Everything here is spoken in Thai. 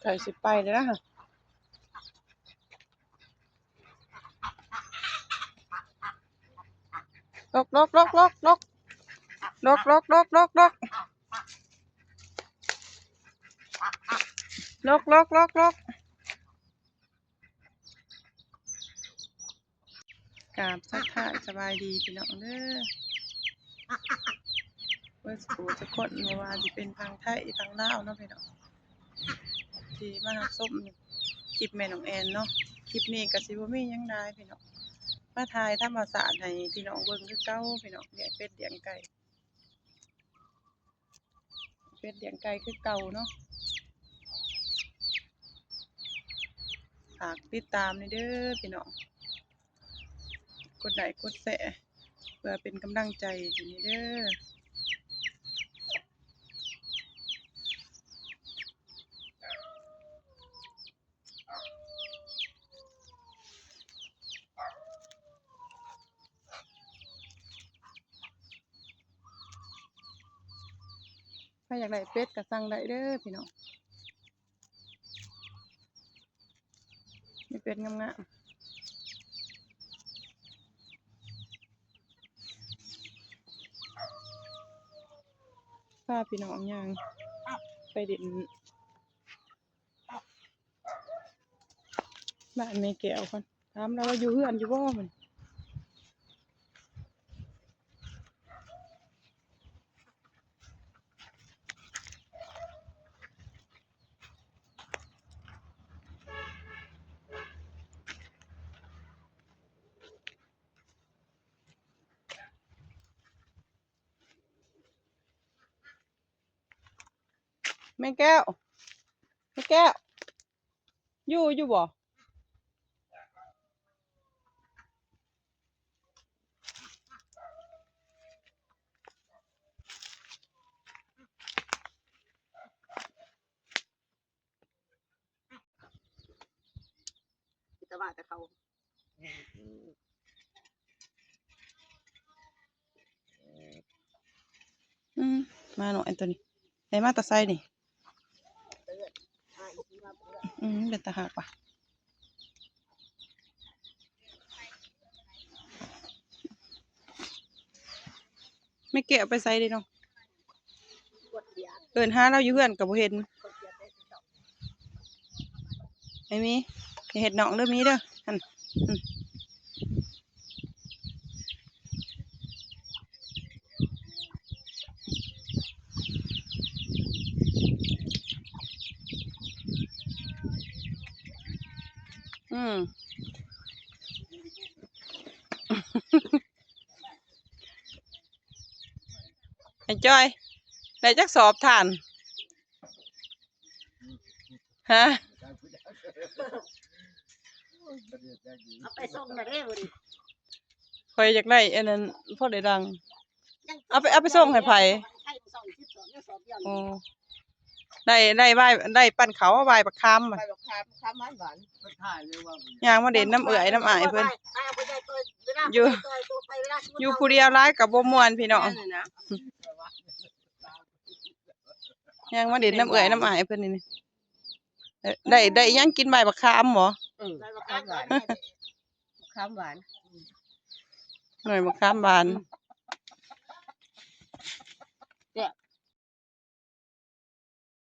ไก่สิไปเลยนะลกลกลกลกลกลกลกลกลกลกลกลกลกลกกราบทักทายสบายดีพี่น้องเด้อเพื่อสู่จะคนว่าจะเป็นทางไทยทางลาวเนาะพี่น้องที่มาหาส้มคลิปแม่น้องแอนเนาะคลิปนี้ก็สิบ่มีหยังได้พี่น้องมาถ่ายธรรมศาสตร์ให้พี่น้องเบิ่งคือเก่าพี่น้องเลี้ยงเป็ดเลี้ยงไก่เป็ดเลี้ยงไก่คือเก่าเนาะฝากติดตามเด้อพี่น้องกดไลค์กดแชร์เพื่อเป็นกำลังใจให้เด้อถ้าอยากได้เป็ดก็สั่งได้เด้อพี่น้องมีเป็ดงามๆพาพี่น้องย่างไปเด่นบ้านแม่แก้วก่อนถามเราว่าอยู่เฮือนอยู่บ่มันแม่แก้วแม่แก้วอยู่บ่แต่ว่าแต่เขามาหน่อยตัวนี้ไอ้มาตะไซนี่เป็นตะหักปะไม่เกะไปไซดิน้องเอินหาเราอยู่เฮือนกับบ่เห็นไอ้มีเห็ดหนองเด้อมีเด้อหั่นไอ้จ้อยได้จักสอบทานฮะเอาไปส่งมาได้บ่ดิ คอยอยากได้อันนั้นพอได้ดังเอาไปส่งให้ไผโอ้ได้ใบได้ปั้นเขาใบบักคำไปบอกคำหวานย่างมาเด่นน้ำเอื่อยน้ำอายเพิ่นอยู่ผู้เดียวร้ายกับบ่ม่วนพี่น้องย่างมาเด่นน้ำเอื่อยน้ำอายเพิ่นนี่ได้ยังกินใบบักคำบ่ใบบักคำหวานคำหวานหน่อยบักคำบาน